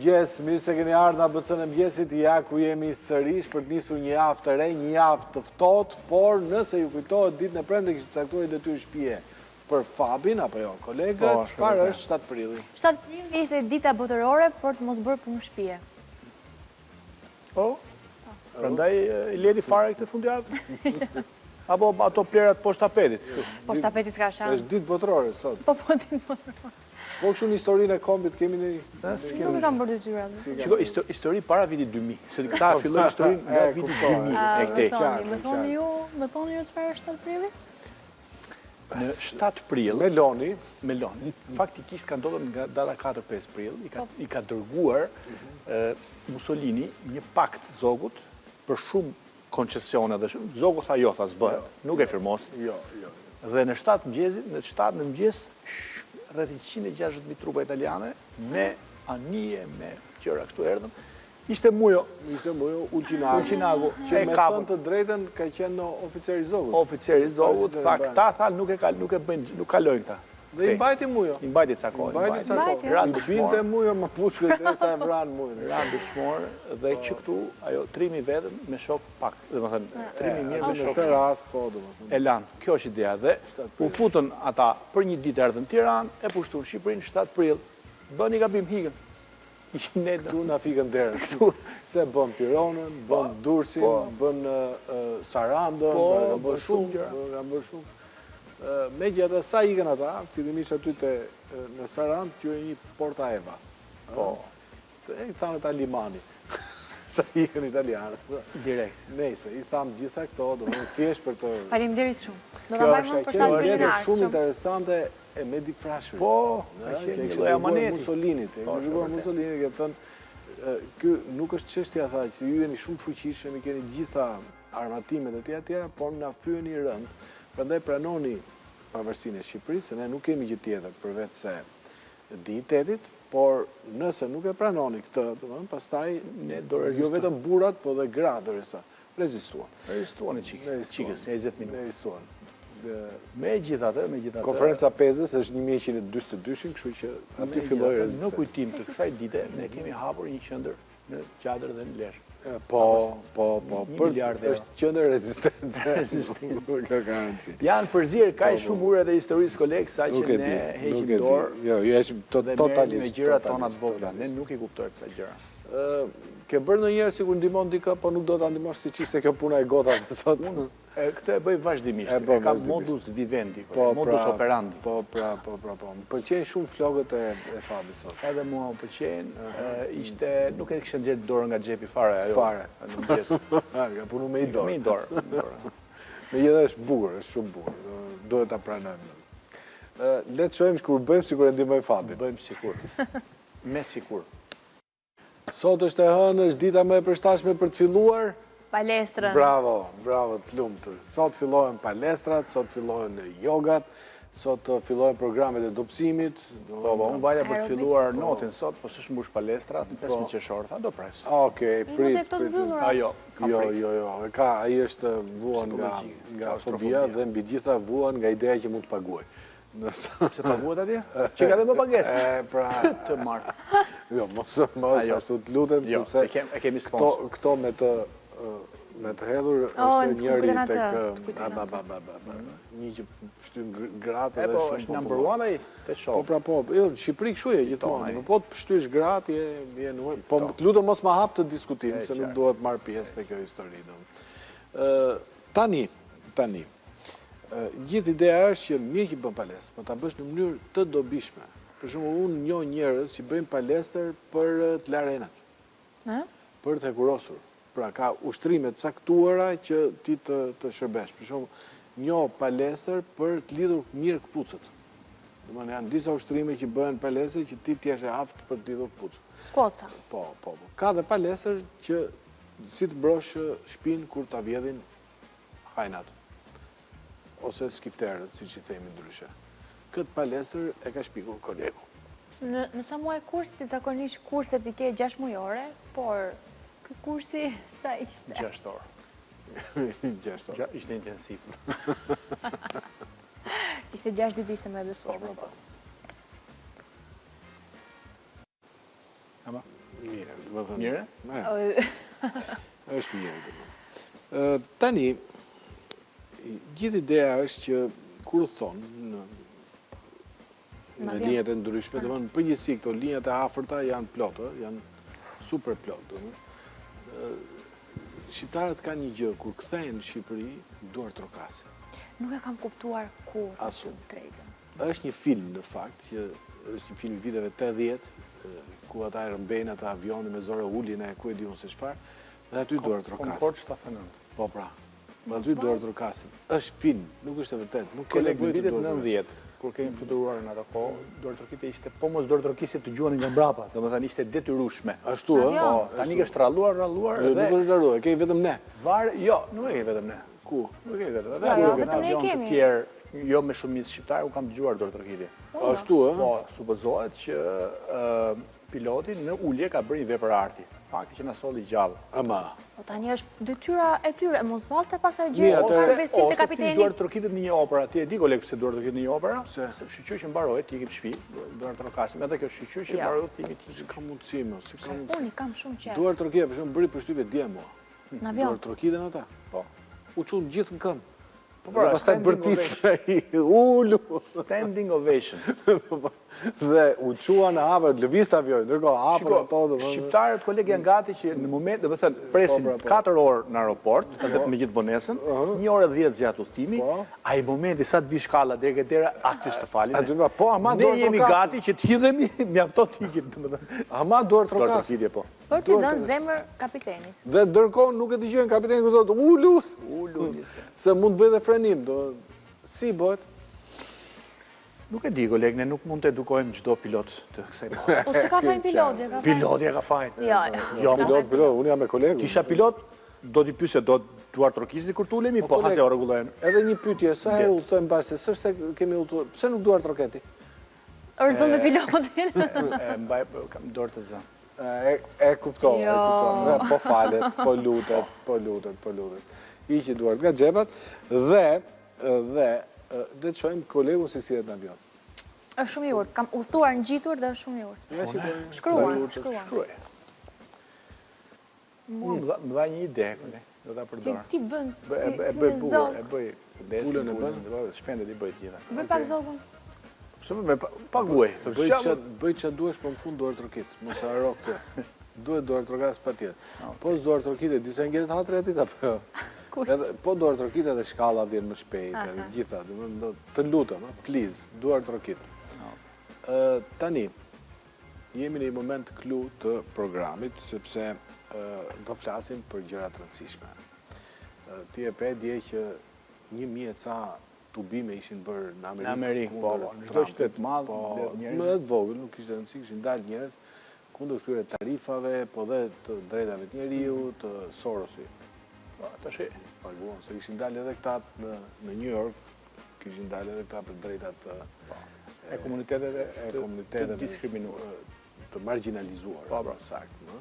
mëngjes, mirë se keni ardhur në ABC-n e mëngjesit, ja ku jemi sërish për të nisur një javë të re, një javë të ftohtë, por nëse ju kujtohet ditën e premte kishte caktuar detyrë shtëpie për Fabin apo jo, kolegët, çfarë është 7 prilli? 7 prilli ishte dita botërore për të mos bërë punë shtëpie. Po. Prandaj i leti fare këtë fundjavë? Apo ato plerat poshtë tapetit? Poshtë tapetit s'ka shans. Është ditë botërore sot. Po, ditë botërore. Po kështu në historinë e kombit kemi një... Nuk e kam bërë detyra. Shiko, histori para vitit 2000. Se këta fillojnë historinë nga viti 2000 e këtej. Më thoni ju çfarë është 7 prilli? Në 7 prill, Meloni, faktikisht ka ndodhur nga data 4-5 prill, i ka dërguar Mussolini një pakt zogut për shumë koncesione dhe shumë. Zogu tha jo, tha s'bëhet, nuk e firmos. Dhe në 7 në mëngjes, rreth 160.000 trupa italiane, me anije, me qëra kështu erdhën. Ishte mujo Ulcinago, që me thënë të drejtën ka qenë oficer i zogut. Oficer i zogut, tha këta tha nuk kalojnë këta. Dhe i mbajti mujo. I mbajti ca kohë. Ranë binte mujo më pushkë dhe sa e vranë mujo. Ranë dëshmor dhe që këtu, ajo, trimi vetëm me shok pak. Dhe më thënë, trimi mirë me shok shumë. E lanë, kjo është ideja dhe u futën ata për një ditë erdhën Tiranë, e pushtunë Shqipërinë 7 prill, bëni gabim higën. Këtu në fikën derën, se bën Tiranën, bën Durrësin, bën Sarandën, bën shumë. Megjithatë sa ikën ata, fillimisht aty në Sarandë, quhej një Porta Eva. Po. E thanë ata limani. Sa ikën italianët. Direkt. Nëse i thamë gjitha këto, do të thjesht për të... Faleminderit shumë. Do ta marrëm për 7 prill. Është shumë interesante e me difrashuri. Po, ka qenë një lloj amaneti. Mussolinit, Mussolini ka thënë, ky nuk është çështja tha që ju jeni shumë të fuqishëm, keni gjitha armatimet e tjera, por na fyeni rënd. Prandaj pranoni pavarësinë e Shqipërisë, se ne nuk kemi gjë tjetër përveç se dignitetit, por nëse nuk e pranoni këtë, domethënë pastaj ne do jo vetëm burrat, po dhe gratë rezistuan. Rezistuan çikës, 20 minuta. Rezistuan. Megjithatë. Konferenca Pezës është 1142, kështu që aty filloi rezistenca. Në kujtim të kësaj dite ne kemi hapur një qendër në Gjadër dhe në Lezhë. Po, është qendër rezistencë. Janë përzierë kaq shumë ure dhe historisë kolegë sa që ne heqim dorë. Jo, dhe merrem me gjërat tona të vogla. Ne nuk i kuptojmë këto gjëra. Ke bërë ndonjëherë sikur ndihmon dikë, po nuk do ta ndihmosh siç ishte kjo puna e gotave sot. Këtë e bëj vazhdimisht. Ka modus vivendi, modus operandi. Po. Më pëlqejnë shumë flokët e Fabit sot. Edhe mua më pëlqejnë. Ishte, nuk e kishte nxjerrë dorën nga xhepi fare ajo. Fare. Në mëngjes. Ka punu me i dorë. Me i dorë. Megjithatë është bukur, është shumë bukur. Duhet ta pranojmë. Le të shohim kur bëjmë sikur e ndihmoj Fabin. Bëjmë sikur. Me sikur. Sot është e hënë, është dita më e përshtatshme për të filluar palestrën. Bravo, të lumtë. Sot fillohen palestrat, sot fillohen jogat, sot fillohen programet e dobësimit. Po, unë vajta për të filluar notin sot, po s'është mbush palestrat, në 15 qershor, tha do pres. Okej, prit. Jo, ai është vuan nga fobia dhe mbi gjitha vuan nga ideja që mund të paguaj. Se paguat atje? Që ka dhe më pagesë? Pra... Të marrë. Jo, mos ashtu të lutem, sepse kemi sponsor. Këto me të hedhur është njëri tek... Një që shtyn gratë dhe shumë... është number one ai te show. Po, jo, në Shqipëri kështu e gjithmonë. Nuk po të shtysh gratë, je nuaj. Po të lutem mos ma hap të diskutim, se nuk duhet marr pjesë te kjo histori. Tani, gjithë ideja është që mirë që bën palestër, po ta bësh në mënyrë të dobishme. Për shembull, unë njoh njerëz që bëjnë palestër për të larenat. Për të hekurosur. Pra ka ushtrime të caktuara që ti të shërbesh. Për shembull, njoh palestër për të lidhur mirë kputucët. Domethënë janë disa ushtrime që bëhen palestër që ti t'jesh e aftë për të lidhur kputucët. Skoca. Po. Ka dhe palestër që si të brosh shtëpinë kur ta vjedhin hajnat. Ose skifterët, si që i themi ndryshe. Këtë palestër e ka shpikur kolegu. Në sa muaj kurs, ti zakonisht kurset i ke 6 mujore, por kë kursi sa ishte? 6 orë. 6 orë. Ishte intensiv. Ishte 6 ditë ishte me besueshme. Mire? Është mirë. Tani, gjithë ideja është që kur thonë në linjat e ndryshme, dhe në përgjithësi këto linjat e afërta janë plotë, janë super plotë. Shqiptarët ka një gjë, kur kthehen në Shqipëri, duar trokase. Nuk e kam kuptuar kur të drejtën. Është një film, në fakt, që është një film viteve 80, ku ata e rëmbejnë ata avioni me zore ullin e ku e di unë se çfarë, dhe aty duar trokase. Concorde 79. Po pra, me aty duar trokase. Është film, nuk është e vërtet. Koleg, në vitet 90, kur kemi fluturuar në ato kohë, duar trokite ishte, po mos duar trokise të gjuani nga mbrapa, do më thënë ishte detyrueshme. Ashtu, Po, tani ke ralluar dhe... Nuk është ralluar, kemi vetëm ne. Jo, nuk e kemi vetëm ne. Ku? Nuk e kemi vetëm. Vetëm ne kemi. Jo me shumicë shqiptarë, unë kam dëgjuar duar trokite. Ashtu, Po, supozohet që piloti në ulje ka bërë një vepër arti. Fakti që na solli gjallë. Ama. Po tani është detyra e tyre, mos vallte pasaj gjë ose bestim te kapiteni. Ose si duar trokitet në një operë, ti e di koleg pse duar trokitet në një operë? Se shqyqyr që mbarohet, ti ikim shtëpi, duar trokasim, edhe kjo shqyqyr që mbarohet, ti ikim si ka mundësi më, si ka mundësi. Unë kam shumë qejf. Duar trokite, për shembull bëri përshtypje dje mua. Në avion. Duar trokiten ata. Po. U çun gjithë në këmbë. Po pra, pastaj bërtisë ulu. Standing ovation. Dhe u qua në hapër, lëvizte avioni, ndërkohë hapër ato. Shqiptarët kolegë janë gati që në moment, do të thënë, presin 4 orë në aeroport, edhe me gjithë vonesën, 1 orë e 10 gjatë udhëtimi, ai momenti sa të vi shkalla deri ke dera, aty të falin. Po, ama ne jemi gati që të hidhemi, mjafton të ikim, domethënë. Ama duar trokas. Po. Për të dhënë zemër kapitenit. Dhe ndërkohë nuk e dëgjojnë kapitenit ku thotë ulu, se mund të bëjë dhe frenim, si bëhet? Nuk e di, kolegë, ne nuk mund të edukojmë çdo pilot të kësaj kohë. O si ka fajin piloti? Piloti e ka fajin. Jo, pilot, unë jam me kolegu. Tisha pilot, do t'i pyesë do duar trokisni kur tulemi, po hase o rregullojnë. Edhe një pyetje, sa herë udhtojmë bashkë, s'është se kemi udhtuar, pse nuk duar troketi? Është zënë me pilotin. Mbaj kam dorë të zënë. E kuptova, po falet, po lutet. Iqi duart nga xhepat dhe të çojmë kolegun se si në avion. Është shumë i urtë, kam udhëtuar ngjitur dhe është shumë i urtë. Shkruaj. Më dha një ide, kolegë, do ta përdor. Ti bën e bëj bukur, e bëj pulën e bën, shpendet i bëj gjitha. Bëj pak zogun. Pse më paguaj. Bëj ç'a duhesh, po në fund duar trokit, mos haro këtë. Duhet duar trokas patjetër. Po duar trokite disa ngjelet hatre aty apo? Po duar trokite edhe shkalla vjen më shpejt, edhe gjitha, të lutem, please, duar trokit. Tani, jemi në një moment klu të programit, sepse do flasim për gjëra të rëndësishme. Ti e pe dje që 1000 ca tubime ishin bërë në Amerikë, po, në çdo qytet madh, njerëz. Më të vogël, nuk kishte rëndësi, kishin dalë njerëz kundër këtyre tarifave, po dhe të drejtave të njeriu, të Sorosit. Tash paguan, se kishin dalë edhe këta në New York, kishin dalë edhe këta për drejtat e komuniteteve të diskriminuar, të marginalizuar. Po, pra, sakt, në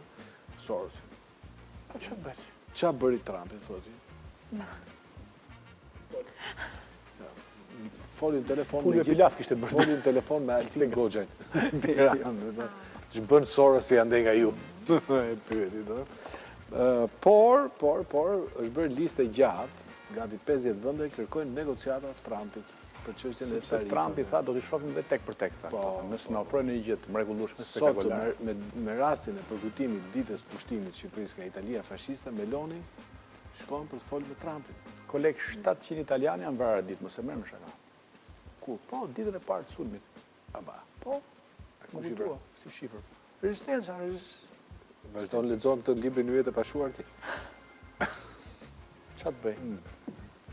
Sorosit. Po ç'a bëri? Ç'a bëri Trumpi, thoti? Folin telefon me pilaf kishte bërë. Folin telefon me Altin Goxhën. Ç'bën Sorosi ande nga ju? E pyeti, do. Por, është bërë liste gjatë, gati 50 vende kërkojnë negociata të Trumpit për çështjen e tarifave. Trumpi tha do t'i shohim dhe tek për tek. Nëse na ofrojnë një gjë të mrekullueshme, spektakolare. Me rastin e përkujtimit ditës pushtimit të Shqipërisë nga Italia fashiste, Meloni shkon për të folur me Trumpin. Koleg, 700 italianë janë vrarë ditë, mos e merr më shaka. Ku? Po, ditën e parë të sulmit. Po, si shifër. Rezistenca, vazhdon lexon këtë librin e të pashuar ti. Ç'a të bëj?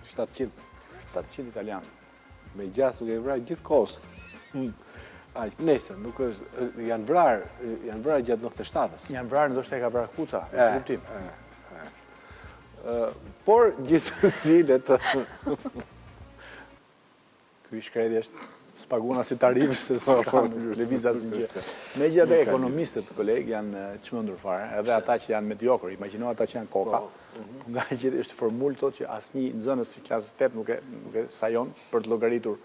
700 italianë. Me gjas nuk e vrarë gjithë kohës. Nëse nuk është, janë vrarë gjatë 97-s. Janë vrarë, ndoshta e ka vrarë Kuca, e kuptim. Por gjithsesi të Ky shkreti është spaguna si tarifë, se s'ka lëviz asnjë gjë. Megjithatë ekonomistët, kolegë, janë çmendur fare, edhe ata që janë mediokër, imagjino ata që janë koka. Nga që është formulë thotë që asnjë nxënës si klasës 8 nuk e sajon për të llogaritur,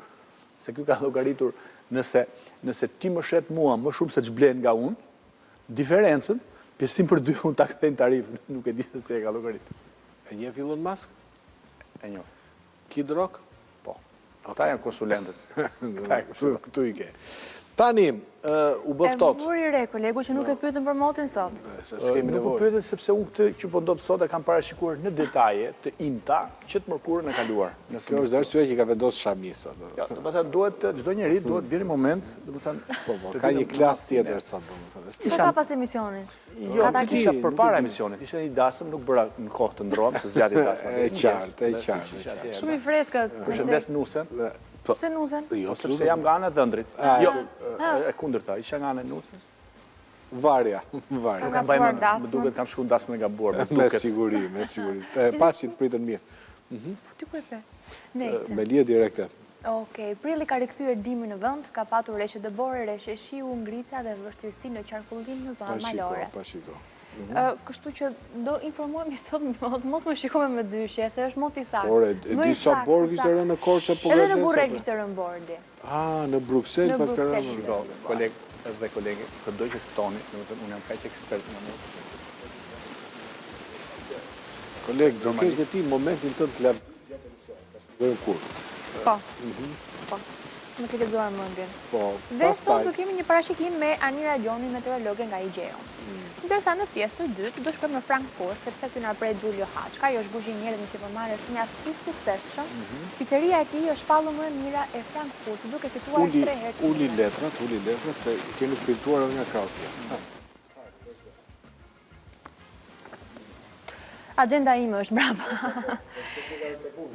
se ky ka llogaritur nëse ti më shet mua më shumë se ç'blen nga unë, diferencën Pjesëtim për 2, unë ta këthejnë tarif, nuk e di se se e ka llogarit. E njeh Elon Musk? E njoh. Kid Rock? Po. Ata janë konsulentët. Këtu i ke. Tani, u bëftot. E më vuri re, kolegu, që nuk e pyetën për motin sot. Nuk u pyetën sepse unë këtë që po ndodh sot e kam parashikuar në detaje të imta që të mërkurën e kaluar. Kjo është arsye që ka vendosur Shami sot. Do të thënë duhet çdo njeri duhet vjen moment, do të thënë po ka një klasë tjetër sot, domethënë. Çka ka pas emisioni? Jo, isha përpara emisionit, ishte një dasëm, nuk bëra në kohë të ndrohem se zgjati dasma. E qartë. Shumë i freskët. Përshëndes Nusen. Pse Nusen? Jo, sepse jam nga ana e Dhëndrit. Jo, e kundërta, isha nga ana e Nusës. Varja. Më duket kam shkuar dasmën e gabuar. Me siguri. Pashit pritën mirë. Po ty ku e pe? Nejse. Me lije direkte. Okej, Prilli ka rikthyer dimrin në vend, ka patur reshje dëbore, reshje shiu, ngrica dhe vështirësi në qarkullim në zonat malore. Kështu që do informohemi sot mos më shikome me dyshje, se është moti saktë. Ore, di sa borg ishte rënë në Korçë po edhe në Burrel ishte rënë bordi. Në Bruksel pas ka rënë. Koleg dhe kolege, përdoj që ftoni, domethënë unë jam kaq ekspert në mua. Koleg, do kesh dhe ti momentin tënd të lëvizjes kur. Po. Më ke lexuar mendjen. Po. Dhe sot do kemi një parashikim me Anira Gjoni, meteorologe nga Igeo. Ndërsa në pjesë të dytë do shkojmë në Frankfurt, sepse këtu na pret Giulio Haçka, ajo është kuzhinier dhe sipërmarrës mjaft i suksesshëm. Piceria e tij është shpallur më e mira e Frankfurtit, duke fituar 3 herë. Uli letrat se kemi printuar edhe nga Krautja. Agenda ime është brapa.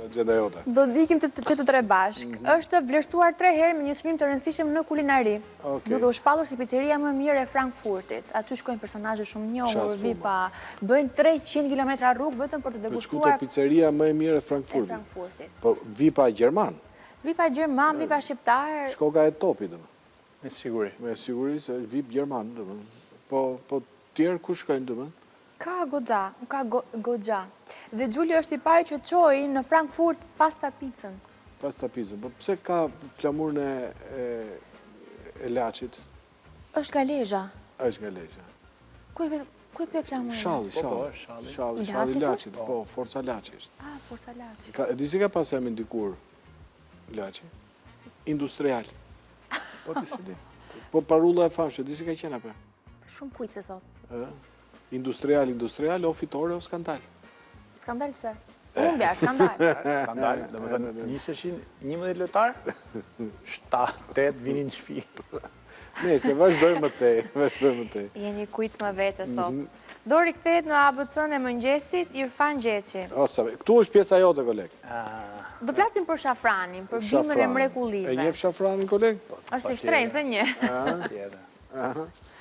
Agenda jote. Do ikim që të tre bashk. Është vlerësuar 3 herë me një çmim të rëndësishëm në kulinari. Duke u shpallur si piceria më e mirë e Frankfurtit. Aty shkojnë personazhe shumë njohur, VIP-a, bëjnë 300 kilometra rrugë vetëm për të degustuar. Shkute piceria më e mirë e Frankfurtit. Po VIP-a gjerman. VIP-a gjerman, VIP-a shqiptar. Shkoka e topit domethënë. Me siguri se VIP gjerman domethënë. Po tjerë ku shkojnë domethënë? Ka goxha. Dhe Giulio është i pari që çoi në Frankfurt pasta pizzën. Pasta pizzën. Po pse ka flamurën e laçit? Është galezha. Është galezha. Ku e pe flamurën? Shalli laçit. Po, forca laçi është. Forca laçi. E di si ka pas emrin dikur laçi? Industrial. Po ti si di? Po parulla e famshme, di si ka qenë apo? Shumë kujt se sot. Industrial, o fitore o skandal? Skandal pse? Humbja, skandal. Skandal, domethënë niseshin 11 lojtar, 7-8 vinin në shtëpi. Nëse vazhdojmë më tej. Jeni kujt më vete sot. Do rikthehet në ABC-n e mëngjesit Irfan Gjeçi. Këtu është pjesa jote, koleg. Do flasim për shafranin, për bimën e mrekullive. E njeh shafranin, koleg? Është i shtrenjtë se një.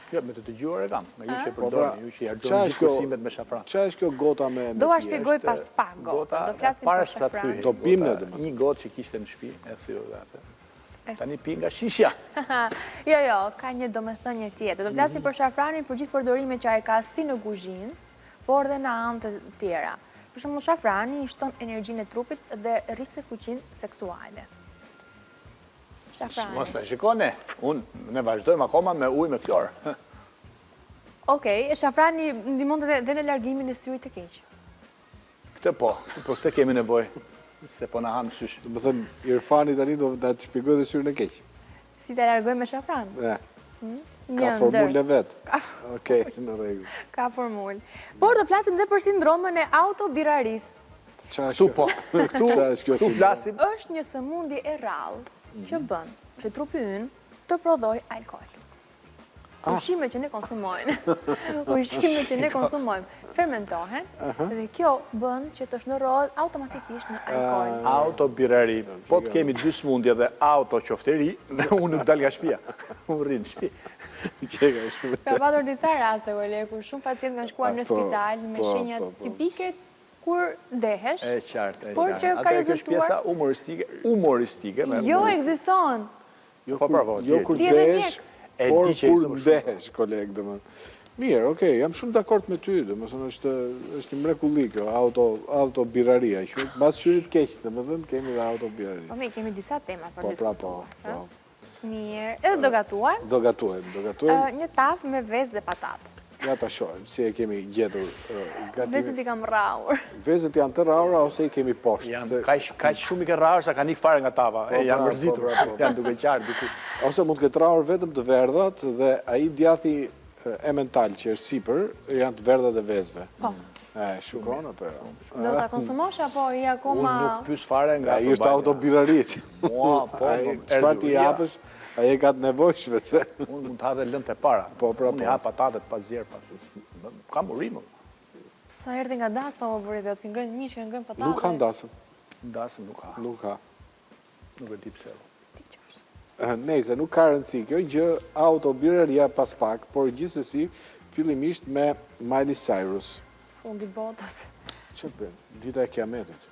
Jo, me të dëgjuar e kam, nga ju që e përdojnë, ju që i hargjoni gjithë kursimet me shafran. Qa është kjo gota me Do a shpjegoj pas pak gota, do flasim për shafranin. Do bimë në një gotë që kishte në shpi, e thyrë dhe atë. Tani pi nga shishja. Jo, ka një domethënie tjetër. Do flasim për shafranin për gjithë përdorimet që ai ka si në kuzhinë, por dhe në anë të tjera. Për shembull, shafrani i shton energjinë e trupit dhe rrise fuqinë seksuale. Mos të shikone, ne vazhdojmë akoma me ujë me klor. Okej, shafrani ndihmon dhe në largimin e syrit të keq. Këtë po, për këtë kemi nevojë, se po na hanë sysh. Do të thënë, Irfani tani do të shpjegoj dhe syrin e keq. Si ta largojmë me shafran? Ka formule vetë. Okej, në rregull. Ka formule. Por do flasim dhe për sindromën e autobirarisë. Këtu po, këtu flasim. Është një sëmundje e rrallë që bën që trupi ynë të prodhoj alkool. Ushqimet që ne konsumojmë fermentohen dhe kjo bën që të shndërrohet automatikisht në alkool. Autobirari. Po të kemi 2 sëmundje dhe autoqofteri, unë nuk dal nga shtëpia. Unë rri në shtëpi. Ka patur disa raste, kur shumë pacientë kanë shkuar në spital me shenja tipike kur dehesh. E qartë. Por që ka rezultuar pjesa humoristike. Jo ekziston. Jo kur dehesh, por kur ndehesh, koleg, domethënë. Mirë, okej, jam shumë dakord me ty, domethënë është një mrekulli kjo autobiraria, që mbas syrit keq, domethënë kemi dhe autobirari. Po me kemi disa tema për diskutuar. Po. Mirë, edhe do gatuar? Do gatuajmë. Një tavë me vezë dhe patatë. Ja ta shohim, si e kemi gjetur gati. Vezët i kam rraur. Vezët janë të rraura ose i kemi poshtë. Kaq shumë i ke rraur sa kanë ikë fare nga tava. Janë mërzitur, janë duke qarë diku. Ose mund të ketë rraur vetëm të verdhat dhe ai djathi emmental që është sipër janë të verdhat e vezëve. Po. Shukron apo jo? Do ta konsumosh apo i akoma? Unë nuk pyes fare nga ai është autobirariç. Çfarë ti japësh? Ai e ka të nevojshme se. Unë mund të ha dhe lëndë e para. Unë ha patatet pas zjerë. Kam urimë. Sa erdhi nga dasma më bëri dhe o të kënë ngrënë një që kënë ngrënë patate. Nuk ka ndasëm. Ndasëm nuk ka. Nuk ka. Nuk e di pse. Nejse, nuk ka rëndësi. Kjo gjë autobiraria pas pak, por gjithsesi fillimisht me Miley Cyrus. Fundi botës. Që bën? Dita e kiametit.